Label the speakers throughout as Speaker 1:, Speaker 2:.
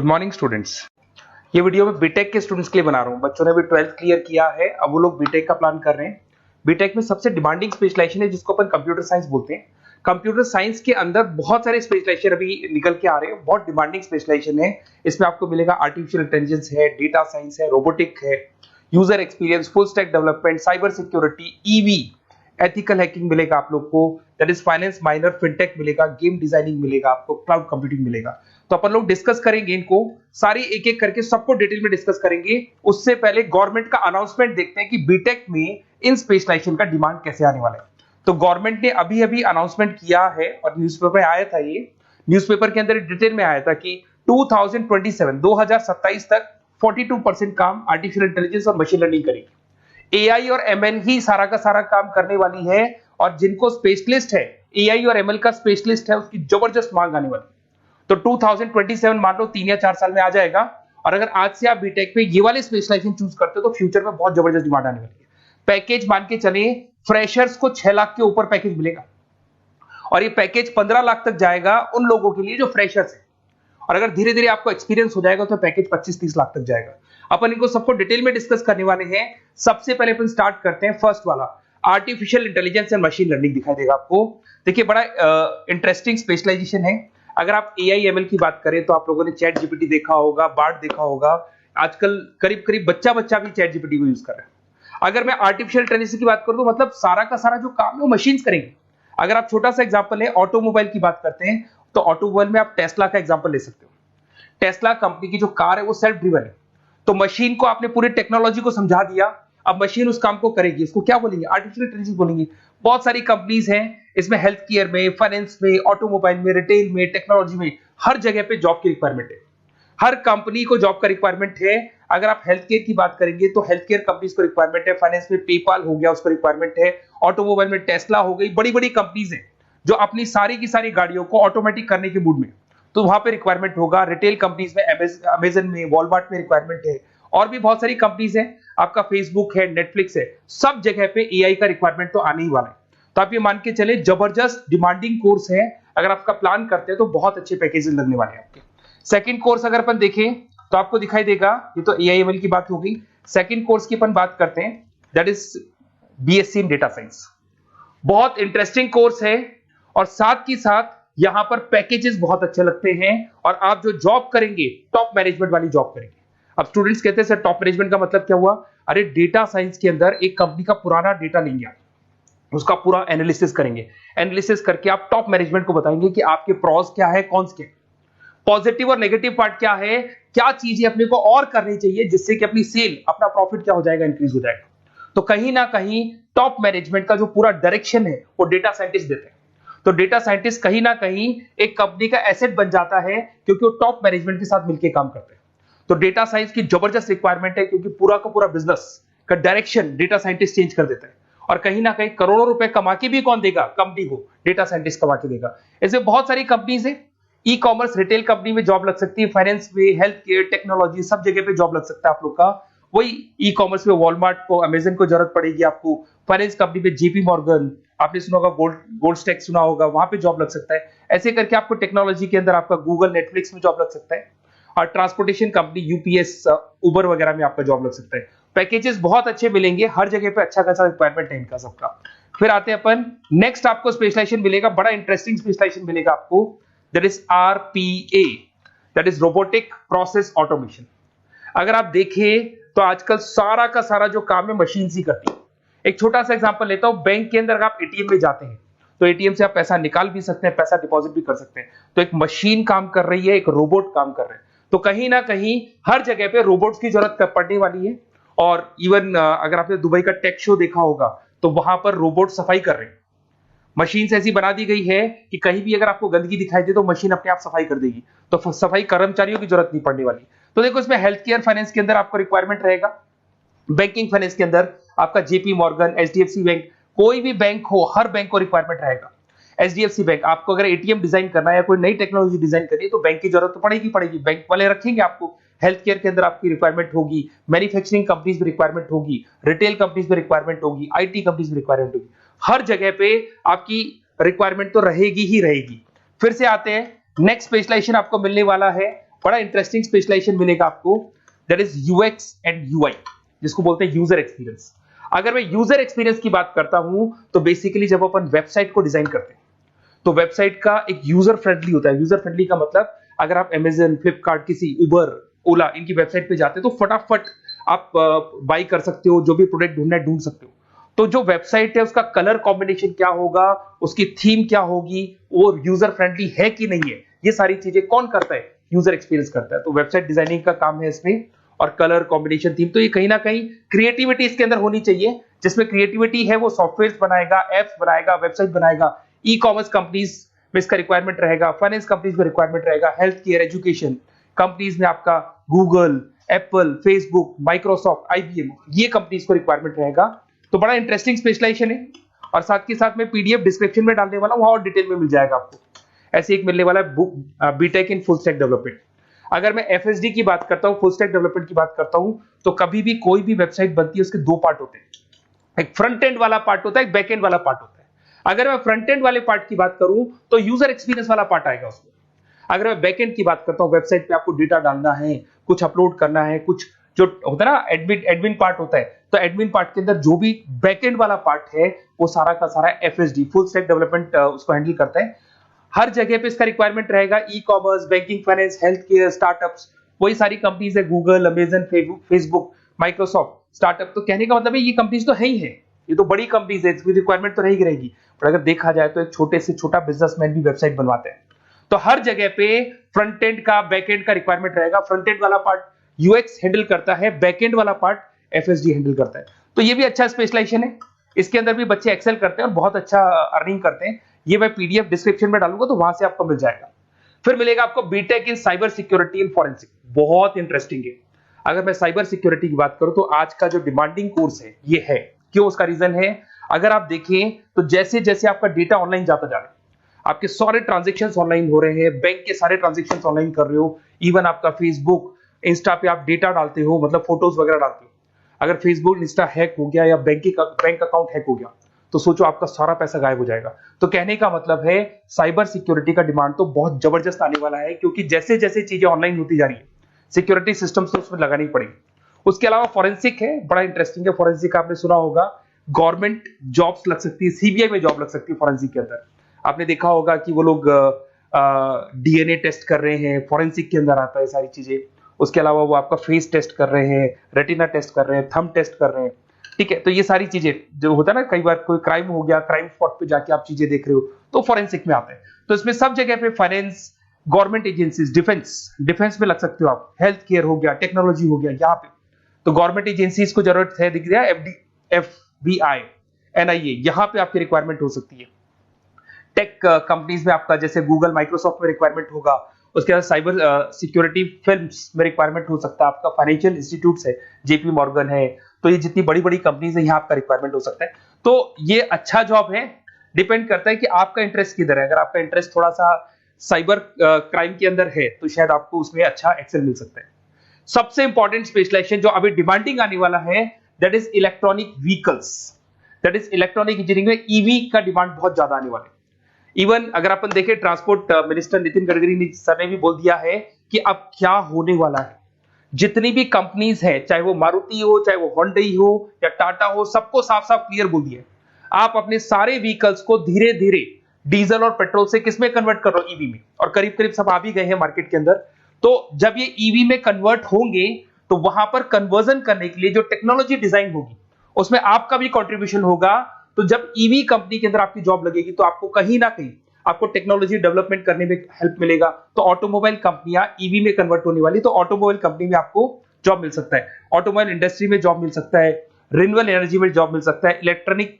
Speaker 1: Good morning students. ये video मैं BTech के स्टूडेंट्स के लिए बना रहा हूँ। बच्चों ने भी 12th क्लियर किया है, अब वो लोग बीटेक का प्लान कर रहे हैं। बीटेक में सबसे डिमांडिंग स्पेशलाइजेशन है जिसको अपन कंप्यूटर साइंस बोलते हैं। कंप्यूटर साइंस के अंदर बहुत सारे स्पेशलाइजेशन अभी निकल के आ रहे हैं, बहुत डिमांडिंग स्पेशलाइजेशन है। इसमें आपको मिलेगा आर्टिफिशियल इंटेलिजेंस है, डेटा साइंस है, रोबोटिक है, user experience, full stack development, cyber security, EV, ethical hacking मिलेगा आप लोग को, that is finance minor, fintech मिलेगा, गेम डिजाइनिंग मिलेगा आपको, क्लाउड कंप्यूटिंग मिलेगा। तो अपन लोग डिस्कस करेंगे इनको सारी एक एक करके, सबको डिटेल में डिस्कस करेंगे। उससे पहले गवर्नमेंट का अनाउंसमेंट देखते हैं कि बीटेक में इन स्पेशलाइजेशन का डिमांड कैसे आने वाला है। तो गवर्नमेंट ने अभी अभी अनाउंसमेंट किया है और न्यूज़पेपर में आया था, ये न्यूज़पेपर के अंदर डिटेल में आया था कि 2027 तक 42% काम आर्टिफिशियल इंटेलिजेंस और मशीन लर्निंग करेगी। एआई और एमएल ही सारा का सारा काम करने वाली है, और जिनको स्पेशलिस्ट है, एआई और एमएल का स्पेशलिस्ट है, उसकी जबरदस्त मांग आने वाली है। तो 2027 मान लो 3 या 4 साल में आ जाएगा। और अगर आज से आप बीटेक पे ये वाले स्पेशलाइजेशन चूज करते हो तो फ्यूचर में बहुत जबरदस्त डिमांड आने वाली है। पैकेज मान के चले, फ्रेशर्स को 6 लाख के ऊपर पैकेज मिलेगा, और ये पैकेज 15 लाख तक जाएगा उन लोगों के लिए जो फ्रेशर्स है। और अगर धीरे धीरे आपको एक्सपीरियंस हो जाएगा तो पैकेज 25-30 लाख तक जाएगा। अपन इनको सबको डिटेल में डिस्कस करने वाले हैं। सबसे पहले अपन स्टार्ट करते हैं फर्स्ट वाला, artificial intelligence and machine learning दिखाई देगा आपको। देखिए बड़ा इंटरेस्टिंग स्पेशलाइजेशन है। अगर आप एआई एमएल की बात करें तो आप लोगों ने चैट जीपीटी देखा होगा, बार्ड देखा होगा। आजकल करीब करीब बच्चा भी चैट जीपीटी को यूज कर रहा है। अगर मैं आर्टिफिशियल इंटेलिजेंस की बात करूं तो मतलब सारा का सारा जो काम है वो मशीन्स करेंगे। अगर आप छोटा सा एग्जांपल है, ऑटोमोबाइल की बात करते हैं तो ऑटोमोबाइल में आप टेस्ला का एग्जांपल ले सकते हो। टेस्ला कंपनी की जो कार है वो सेल्फ ड्रिवन है। तो मशीन को आपने पूरी टेक्नोलॉजी को समझा दिया, अब मशीन उस काम को करेगी। उसको क्या बोलेंगे? आर्टिफिशियल इंटेलिजेंस बोलेंगे। बहुत सारी कंपनीज हैं इसमें, हेल्थ केयर में, फाइनेंस में, ऑटोमोबाइल में, रिटेल में, टेक्नोलॉजी में, हर जगह पे जॉब की रिक्वायरमेंट है। हर कंपनी को जॉब का रिक्वायरमेंट है। अगर आप हेल्थ केयर की बात करेंगे तो हेल्थ केयर कंपनीज को रिक्वायरमेंट है, फाइनेंस में पेपाल हो गया उसको रिक्वायरमेंट है, ऑटोमोबाइल में टेस्ला हो गई, बड़ी बड़ी कंपनीज हैं जो अपनी सारी की सारी गाड़ियों को ऑटोमेटिक करने के मूड में, तो वहां पे रिक्वायरमेंट होगा। रिटेल कंपनीज में अमेजन में, वॉलमार्ट में रिक्वायरमेंट है, और भी बहुत सारी कंपनीज हैं, आपका फेसबुक है, नेटफ्लिक्स है, सब जगह पे एआई का रिक्वायरमेंट तो आने ही वाला है। तो आप ये मान के चले जबरदस्त डिमांडिंग कोर्स है। अगर आपका प्लान करते हैं तो बहुत अच्छे पैकेजेस लगने वाले हैं आपके। सेकंड कोर्स अगर अपन देखें तो आपको दिखाई देगा, ये तो एआई एमएल की बात हो गई। सेकंड कोर्स की अपन बात करते हैं, that is BSc in data science. बहुत इंटरेस्टिंग कोर्स है, और साथ ही साथ यहां पर पैकेजेस बहुत अच्छे लगते हैं, और आप जो जॉब करेंगे टॉप मैनेजमेंट वाली जॉब करेंगे। अब स्टूडेंट्स कहते हैं सर टॉप मैनेजमेंट का मतलब क्या हुआ? अरे डेटा साइंस के अंदर एक कंपनी का पुराना डेटा लेंगे आप, उसका पूरा एनालिसिस करेंगे, एनालिसिस करके आप टॉप मैनेजमेंट को बताएंगे कि आपके प्रॉस क्या है, कॉन्स क्या है, पॉजिटिव और नेगेटिव पार्ट क्या है, क्या चीजें अपने को और करनी चाहिए जिससे कि अपनी सेल, अपना प्रॉफिट क्या हो जाएगा, इंक्रीज हो जाएगा। तो कहीं ना कहीं टॉप मैनेजमेंट का जो पूरा डायरेक्शन है वो डेटा साइंटिस्ट देते हैं। तो डेटा साइंटिस्ट कहीं ना कहीं एक कंपनी का एसेट बन जाता है, क्योंकि वो टॉप मैनेजमेंट के साथ मिलकर काम करते हैं। तो डेटा साइंस की जबरदस्त रिक्वायरमेंट है, क्योंकि पूरा का पूरा बिजनेस का डायरेक्शन डेटा साइंटिस्ट चेंज कर देता है। और कहीं ना कहीं करोड़ों रुपए कमा के भी कौन देगा? कंपनी को डेटा साइंटिस्ट कमा के देगा। ऐसे बहुत सारी कंपनीज है, ई कॉमर्स रिटेल कंपनी में जॉब लग सकती है, फाइनेंस में, हेल्थ केयर, टेक्नोलॉजी, सब जगह पे जॉब लग सकता है आप लोग का। वही ई कॉमर्स में वॉलमार्ट को, अमेजन को जरूरत पड़ेगी आपको। फाइनेंस कंपनी में जेपी मॉर्गन, आपने सुना होगा, गोल्ड स्टैक सुना होगा, वहां पे जॉब लग सकता है। ऐसे करके आपको टेक्नोलॉजी के अंदर आपका गूगल, नेटफ्लिक्स में जॉब लग सकता है। और ट्रांसपोर्टेशन कंपनी यूपीएस, उबर वगैरह में आपका जॉब लग सकता है। पैकेजेस बहुत अच्छे मिलेंगे, हर जगह पे अच्छा खासा रिक्वायरमेंट है इनका सबका। फिर आते हैं अपन नेक्स्ट, आपको स्पेशलाइजेशन मिलेगा, बड़ा इंटरेस्टिंग स्पेशलाइजेशन मिलेगा आपको, that is RPA, that is robotic process automation. अगर आप देखें तो आजकल सारा का सारा जो काम है मशीन ही करती है। एक छोटा सा एग्जांपल लेता हूं, बैंक के अंदर आप एटीएम में जाते हैं तो एटीएम से आप पैसा निकाल भी सकते हैं, पैसा डिपॉजिट भी कर सकते हैं। तो एक मशीन काम कर रही है, एक रोबोट काम कर रहे हैं। तो कहीं ना कहीं हर जगह पे रोबोट्स की जरूरत पड़ने वाली है। और इवन अगर आपने दुबई का टेक शो देखा होगा तो वहां पर रोबोट सफाई कर रहे हैं। मशीन ऐसी बना दी गई है कि कहीं भी अगर आपको गंदगी दिखाई दे तो मशीन अपने आप सफाई कर देगी, तो सफाई कर्मचारियों की जरूरत नहीं पड़ने वाली। तो देखो इसमें हेल्थ केयर, फाइनेंस के अंदर आपको रिक्वायरमेंट रहेगा, बैंकिंग फाइनेंस के अंदर आपका जेपी मॉर्गन, एचडीएफसी बैंक, कोई भी बैंक हो, हर बैंक को रिक्वायरमेंट रहेगा। एचडीएफसी बैंक, आपको अगर एटीएम डिजाइन करना है या कोई नई टेक्नोलॉजी डिजाइन करनी है तो बैंक की जरूरत तो पड़ेगी, बैंक वाले रखेंगे आपको। हेल्थ केयर के अंदर आपकी रिक्वायरमेंट होगी, मैन्युफैक्चरिंग कंपनीज में रिक्वायरमेंट होगी, रिटेल कंपनीज में रिक्वायरमेंट होगी, आईटी कंपनीज में रिक्वायरमेंट होगी। हर जगह पे आपकी रिक्वायरमेंट तो रहेगी ही रहेगी। फिर से आते हैं, नेक्स्ट स्पेशलाइजेशन आपको मिलने वाला है बड़ा इंटरेस्टिंग स्पेशलाइजेशन मिलेगा आपको, that is UX and UI, जिसको बोलते हैं यूजर एक्सपीरियंस। अगर मैं यूजर एक्सपीरियंस की बात करता हूं तो बेसिकली जब अपन वेबसाइट को डिजाइन करते हैं तो वेबसाइट का एक यूजर फ्रेंडली होता है। यूजर फ्रेंडली का मतलब अगर आप अमेजन, फ्लिपकार्ट, किसी उबर, ओला इनकी वेबसाइट पे जाते हो तो फटाफट आप बाई कर सकते हो, जो भी प्रोडक्ट ढूंढना है ढूंढ सकते हो। तो जो वेबसाइट है उसका कलर कॉम्बिनेशन क्या होगा, उसकी थीम क्या होगी, वो यूजर फ्रेंडली है कि नहीं है, ये सारी चीजें कौन करता है, यूजर एक्सपीरियंस करता है। तो वेबसाइट डिजाइनिंग का काम है इसमें, और कलर कॉम्बिनेशन, थीम, तो ये कहीं ना कहीं क्रिएटिविटी इसके अंदर होनी चाहिए। जिसमें क्रिएटिविटी है वो सॉफ्टवेयर बनाएगा, एप्स बनाएगा, वेबसाइट बनाएगा। ई कॉमर्स कंपनीज में इसका रिक्वायरमेंट रहेगा, फाइनेंस कंपनीज में रिक्वायरमेंट रहेगा, हेल्थ केयर, एजुकेशन कंपनीज में आपका Google, Apple, Facebook, Microsoft, IBM, ये कंपनीज को रिक्वायरमेंट रहेगा। तो बड़ा इंटरेस्टिंग स्पेशलाइजेशन है, और साथ के साथ में पीडीएफ डिस्क्रिप्शन में डालने वाला हूं, वहां और डिटेल में मिल जाएगा आपको। ऐसे एक मिलने वाला है book, BTech in full stack development. अगर मैं एफएसडी की बात करता हूं, फुल स्टैक डेवलपमेंट की बात करता हूं, तो कभी भी कोई भी वेबसाइट बनती है उसके दो पार्ट होते हैं, एक फ्रंट एंड वाला पार्ट होता है, एक बैक एंड वाला पार्ट होता है। अगर मैं फ्रंट एंड वाले पार्ट की बात करूं तो यूजर एक्सपीरियंस वाला पार्ट आएगा उसमें। अगर मैं बैक एंड की बात करता हूं, वेबसाइट पे आपको डेटा डालना है, कुछ अपलोड करना है, कुछ जो होता है ना एडमिन पार्ट होता है, तो एडमिन पार्ट के अंदर जो भी बैक एंड वाला पार्ट है वो सारा का सारा एफएसडी, फुल स्टैक डेवलपमेंट, उसको हैंडल करता है। हर जगह पे इसका रिक्वायरमेंट रहेगा। E commerce, banking, finance, health care, startups, वही सारी कंपनीज है, Google, Amazon, Facebook, Microsoft, startup. तो कहने का मतलब है ये कंपनीज तो है ही है, ये तो बड़ी कंपनीज है, इसकी रिक्वायरमेंट तो रहेगी। पर अगर देखा जाए तो एक छोटे से छोटा बिजनेसमैन भी वेबसाइट बनवाते हैं। तो हर जगह पे फ्रंट एंड का, बैक एंड का रिक्वायरमेंट रहेगा। फ्रंट एंड वाला पार्ट यूएक्स हैंडल करता है, बैक एंड वाला पार्ट एफएसडी हैंडल करता है। तो ये भी अच्छा स्पेशलाइजेशन है, इसके अंदर भी बच्चे एक्सेल करते हैं और बहुत अच्छा अर्निंग करते हैं। ये मैं पीडीएफ डिस्क्रिप्शन में डालूंगा तो वहां से आपको मिल जाएगा। फिर मिलेगा आपको BTech in cyber security and forensic, बहुत इंटरेस्टिंग है। अगर मैं साइबर सिक्योरिटी की बात करूं तो आज का जो डिमांडिंग कोर्स है ये है। क्यों? उसका रीजन है, अगर आप देखें तो जैसे जैसे आपका डेटा ऑनलाइन जाता जा रहा है, आपके सारे ट्रांजेक्शन्स ऑनलाइन हो रहे हैं, बैंक के सारे ट्रांजेक्शन्स ऑनलाइन कर रहे हो, इवन आपका फेसबुक, इंस्टा पे आप डेटा डालते हो, मतलब फोटोज वगैरह डालते हो। अगर फेसबुक, इंस्टा हैक हो गया या बैंक अकाउंट हैक हो गया तो सोचो आपका सारा पैसा गायब हो जाएगा। तो कहने का मतलब है साइबर सिक्योरिटी का डिमांड तो बहुत जबरदस्त आने वाला है, क्योंकि जैसे जैसे चीजें ऑनलाइन होती जा रही है सिक्योरिटी सिस्टम्स तो उसमें लगानी पड़ेगी। उसके अलावा फॉरेंसिक है, बड़ा इंटरेस्टिंग है। फॉरेंसिक आपने सुना होगा, गवर्नमेंट जॉब्स लग सकती है, सीबीआई में जॉब लग सकती है फॉरेंसिक के अंदर। आपने देखा होगा कि वो लोग डीएनए टेस्ट कर रहे हैं, फॉरेंसिक के अंदर आता है सारी चीजें। उसके अलावा वो आपका फेस टेस्ट कर रहे हैं, रेटिना टेस्ट कर रहे हैं, थंब टेस्ट कर रहे हैं, ठीक है। तो ये सारी चीजें जो होता है ना, कई बार कोई क्राइम हो गया, क्राइम स्पॉट पे जाके आप चीजें देख रहे हो तो फॉरेंसिक में आता है। तो इसमें सब जगह पे फाइनेंस, गवर्नमेंट एजेंसीज, डिफेंस में लग सकते हो आप, हेल्थ केयर हो गया, टेक्नोलॉजी हो गया, यहाँ पे तो गवर्नमेंट एजेंसीज को जरूरत है, दिख रहा है, एफबीआई, एनआईए, यहाँ पे आपकी रिक्वायरमेंट हो सकती है। टेक कंपनीज में आपका जैसे गूगल, माइक्रोसॉफ्ट में रिक्वायरमेंट होगा। उसके बाद साइबर सिक्योरिटी फिल्म्स में रिक्वायरमेंट हो सकता है आपका, फाइनेंशियल इंस्टीट्यूट्स है, जेपी मॉर्गन है, तो ये जितनी बड़ी बड़ी कंपनीज है यहाँ आपका रिक्वायरमेंट हो सकता है। तो ये अच्छा जॉब है, डिपेंड करता है कि आपका इंटरेस्ट किधर है। अगर आपका इंटरेस्ट थोड़ा सा साइबर क्राइम के अंदर है तो शायद आपको उसमें अच्छा एक्सेल मिल सकता है। सबसे इंपॉर्टेंट स्पेशलाइजेशन जो अभी डिमांडिंग आने वाला है, that is electronic vehicles, that is electronic engineering में ईवी का डिमांड बहुत ज्यादा आने वाला है। इवन अगर अपन देखें, transport minister Nitin Gadkari sir ने भी बोल दिया है कि अब क्या होने वाला है, जितनी भी कंपनीज है, चाहे वो मारुति हो, चाहे वो होंडई हो या टाटा हो, सबको साफ साफ क्लियर बोल दिया, आप अपने सारे व्हीकल्स को धीरे धीरे डीजल और पेट्रोल से किसमें कन्वर्ट कर रहे हो, ईवी में। और करीब करीब सब आ भी गए हैं मार्केट के अंदर। तो जब ये ईवी में कन्वर्ट होंगे तो वहां पर कन्वर्जन करने के लिए जो टेक्नोलॉजी डिजाइन होगी उसमें आपका भी कंट्रीब्यूशन होगा। तो जब ईवी कंपनी के अंदर आपकी जॉब लगेगी तो आपको कहीं ना कहीं आपको टेक्नोलॉजी डेवलपमेंट करने में हेल्प मिलेगा। तो ऑटोमोबाइल कंपनियां ईवी में कन्वर्ट होने वाली, तो ऑटोमोबाइल कंपनी में आपको जॉब मिल सकता है, ऑटोमोबाइल इंडस्ट्री में जॉब मिल सकता है, रिन्यूएबल एनर्जी में जॉब मिल सकता है, इलेक्ट्रॉनिक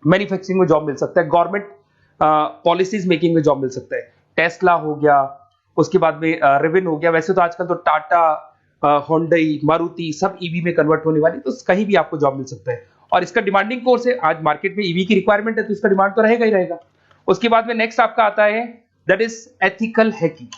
Speaker 1: मैन्युफैक्चरिंग में जॉब मिल सकता है, गवर्नमेंट पॉलिसीज मेकिंग में जॉब मिल सकता है। टेस्ला हो गया, उसके बाद में रिविन हो गया। वैसे तो आजकल तो टाटा, होंडई, मारुति सब ईवी में कन्वर्ट होने वाली, तो कहीं भी आपको जॉब मिल सकता है। और इसका डिमांडिंग कोर्स है, आज मार्केट में ईवी की रिक्वायरमेंट है तो इसका डिमांड तो रहेगा ही रहेगा। उसके बाद में नेक्स्ट आपका आता है दैट इज एथिकल हैकिंग,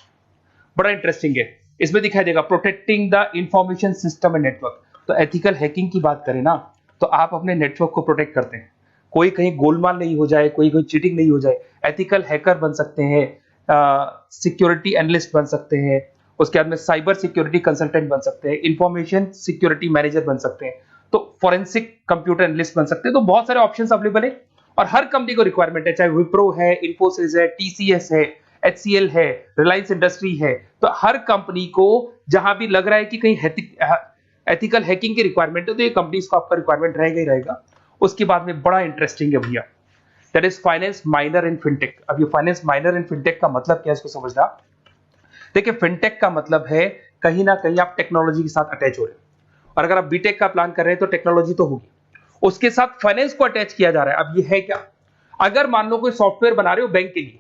Speaker 1: बड़ा इंटरेस्टिंग है। इसमें दिखाई देगा protecting the information system and network. तो एथिकल हैकिंग की बात करें ना, तो आप अपने नेटवर्क को प्रोटेक्ट करते हैं, कोई कहीं गोलमाल नहीं हो जाए, कोई चीटिंग नहीं हो जाए। एथिकल हैकर बन सकते हैं, सिक्योरिटी एनालिस्ट बन सकते हैं, उसके बाद में साइबर सिक्योरिटी कंसल्टेंट बन सकते हैं, इंफॉर्मेशन सिक्योरिटी मैनेजर बन सकते हैं, तो फॉरेंसिक कंप्यूटर एनालिस्ट बन सकते हैं। तो बहुत सारे ऑप्शंस अवेलेबल है और हर कंपनी को रिक्वायरमेंट है, चाहे विप्रो है, इन्फोसिस है, टीसीएस है, एचसीएल है, रिलायंस इंडस्ट्री है। तो हर कंपनी को जहां भी लग रहा है कि कहीं एथिकल हैकिंग की रिक्वायरमेंट है तो ये कंपनीज को आपका रिक्वायरमेंट रहेगा ही रहेगा। उसके बाद में बड़ा इंटरेस्टिंग है भैया, that is finance minor in fintech. अब ये फाइनेंस माइनर इन फिनटेक का मतलब क्या है इसको समझना। देखिए फिनटेक का मतलब है कहीं ना कहीं आप टेक्नोलॉजी के साथ अटैच हो रहे हैं, और अगर आप बीटेक का प्लान कर रहे हैं तो टेक्नोलॉजी तो होगी, उसके साथ फाइनेंस को अटैच किया जा रहा है। अब ये है क्या, अगर मान लो कोई सॉफ्टवेयर बना रहे हो बैंक के लिए,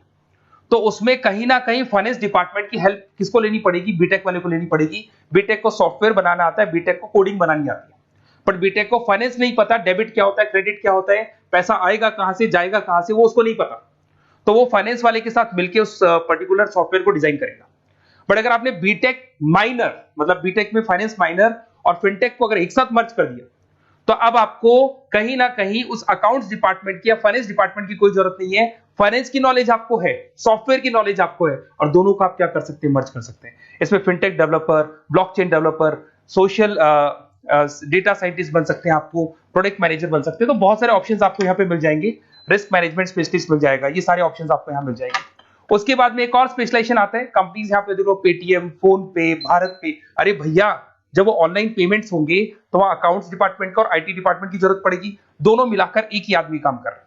Speaker 1: तो उसमें कहीं ना कहीं फाइनेंस डिपार्टमेंट की हेल्प किसको लेनी पड़ेगी, बीटेक वाले को लेनी पड़ेगी। बीटेक को सॉफ्टवेयर बनाना आता है, बीटेक को कोडिंग बनानी आती है, बट बीटेक को फाइनेंस नहीं पता, डेबिट क्या होता है, क्रेडिट क्या होता है, पैसा आएगा कहां से, जाएगा कहां से, वो उसको नहीं पता। तो वो फाइनेंस वाले के साथ मिलकर उस पर्टिकुलर सॉफ्टवेयर को डिजाइन करेगा। बट अगर आपने बीटेक माइनर, मतलब बीटेक में फाइनेंस माइनर और फिनटेक को अगर एक साथ मर्ज कर दिया, तो अब आपको कहीं ना कहीं उस अकाउंट्स डिपार्टमेंट की या फाइनेंस डिपार्टमेंट की कोई जरूरत नहीं है। फाइनेंस की नॉलेज आपको है, सॉफ्टवेयर की नॉलेज आपको है, और दोनों को आप क्या कर सकते हैं, मर्ज कर सकते हैं। इसमें fintech developer, blockchain developer, social data scientist बन सकते हैं, आपको प्रोडक्ट मैनेजर बन सकते हैं। तो बहुत सारे ऑप्शंस आपको यहाँ पे मिल जाएंगे, रिस्क मैनेजमेंट स्पेशलिस्ट मिल जाएगा, ये सारे ऑप्शंस आपको यहाँ मिल जाएंगे। उसके बाद में एक और स्पेशलाइजेशन आता है, कंपनीज यहाँ पे देखो पेटीएम, फोन पे, भारत पे। अरे भैया जब वो ऑनलाइन पेमेंट्स होंगे तो वहां अकाउंट्स डिपार्टमेंट का और आईटी डिपार्टमेंट की जरूरत पड़ेगी, दोनों मिलाकर एक ही आदमी काम कर रहा है,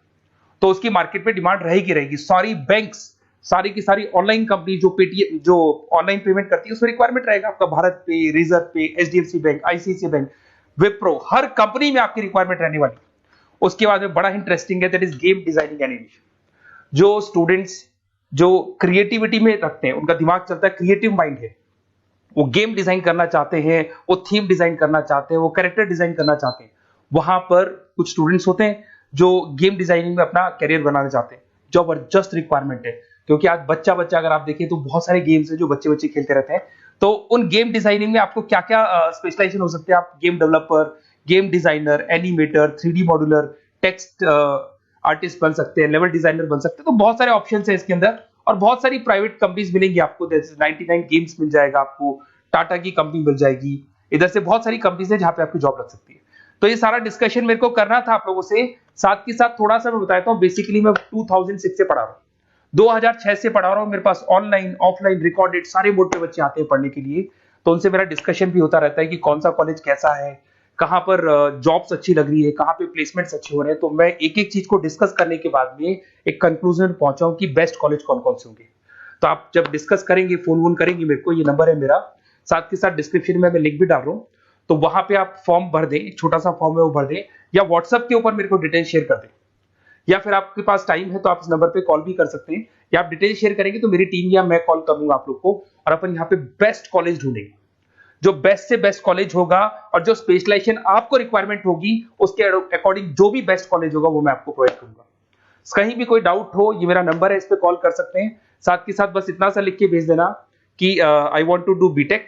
Speaker 1: तो उसकी मार्केट में डिमांड रहेगी रहेगी। सारी बैंक्स, सारी की सारी ऑनलाइन कंपनी जो पेटीएम, जो ऑनलाइन पेमेंट करती है, उसमें रिक्वायरमेंट रहेगा आपका भारत पे, reserve pay, HDFC bank, ICICI bank, Wipro, हर कंपनी में आपकी रिक्वायरमेंट रहने वाली। उसके बाद में बड़ा इंटरेस्टिंग है, that is game designing animation. जो स्टूडेंट्स जो क्रिएटिविटी में रखते हैं, उनका दिमाग चलता है, क्रिएटिव माइंड है, वो गेम डिजाइन करना चाहते हैं, वो थीम डिजाइन करना चाहते हैं, वो कैरेक्टर डिजाइन करना चाहते हैं, वहां पर कुछ स्टूडेंट्स होते हैं जो गेम डिजाइनिंग में अपना करियर बनाना चाहते हैं। जबरदस्त रिक्वायरमेंट है, क्योंकि आज बच्चा बच्चा अगर आप देखें तो बहुत सारे गेम्स हैं जो बच्चे बच्चे खेलते रहते हैं। तो उन गेम डिजाइनिंग में आपको क्या क्या स्पेशलाइजेशन हो सकते हैं, आप game developer, game designer, animator, 3D modular, text artist बन सकते हैं, लेवल डिजाइनर बन सकते हैं। तो बहुत सारे ऑप्शंस हैं इसके अंदर, और बहुत सारी प्राइवेट कंपनीज मिलेंगी आपको, जैसे 99 गेम्स मिल जाएगा आपको, टाटा की कंपनी मिल जाएगी, इधर से बहुत सारी कंपनीज है जहां पे आपकी जॉब लग सकती है। तो ये सारा डिस्कशन मेरे को करना था आप लोगों से, साथ के साथ थोड़ा सा मैं बताता हूँ। बेसिकली मैं 2006 से पढ़ा रहा हूँ, 2006 से पढ़ा रहा हूँ। मेरे पास ऑनलाइन ऑफलाइन रिकॉर्डेड सारे बोर्ड के बच्चे आते हैं पढ़ने के लिए, तो उनसे मेरा डिस्कशन भी होता रहता है कि कौन सा कॉलेज कैसा है, कहां पर जॉब्स अच्छी लग रही है, कहां पे प्लेसमेंट्स अच्छे हो रहे हैं। तो मैं एक एक चीज को डिस्कस करने के बाद में एक कंक्लूजन पहुंचा हूं कि बेस्ट कॉलेज कौन कौन से होंगे। तो आप जब डिस्कस करेंगे, फोन वोन करेंगे मेरे को, ये नंबर है मेरा, साथ के साथ डिस्क्रिप्शन में मैं लिंक भी डाल रहा हूँ, तो वहां पे आप फॉर्म भर दें, छोटा सा फॉर्म है वो भर दें, या व्हाट्सएप के ऊपर मेरे को डिटेल शेयर कर दें, या फिर आपके पास टाइम है तो आप इस नंबर पे कॉल भी कर सकते हैं, या आप डिटेल शेयर करेंगे तो मेरी टीम या मैं कॉल करूंगा आप लोग को, और अपन यहाँ पे बेस्ट कॉलेज ढूंढेंगे, जो बेस्ट से बेस्ट कॉलेज होगा, और जो स्पेशलाइजेशन आपको रिक्वायरमेंट होगी उसके अकॉर्डिंग जो भी बेस्ट कॉलेज होगा वो मैं आपको प्रोवाइड करूंगा। कहीं भी कोई डाउट हो, ये मेरा नंबर है, इस पे कॉल कर सकते हैं। साथ के साथ बस इतना सा लिख के भेज देना कि I want to do BTech,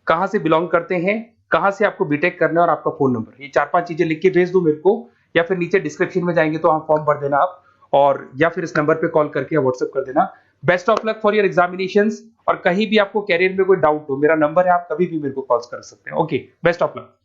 Speaker 1: कहां से बिलोंग करते हैं, कहां से आपको बीटेक करना है, और आपका फोन नंबर, ये 4-5 चीजें लिख के भेज दो मेरे को, या फिर नीचे डिस्क्रिप्शन में जाएंगे तो आप फॉर्म भर देना आप, और या फिर इस नंबर पे कॉल करके या व्हाट्सएप कर देना। Best of luck for your examinations, और कहीं भी आपको कैरियर में कोई डाउट हो, मेरा नंबर है, आप कभी भी मेरे को कॉल कर सकते हैं। Okay, best of luck.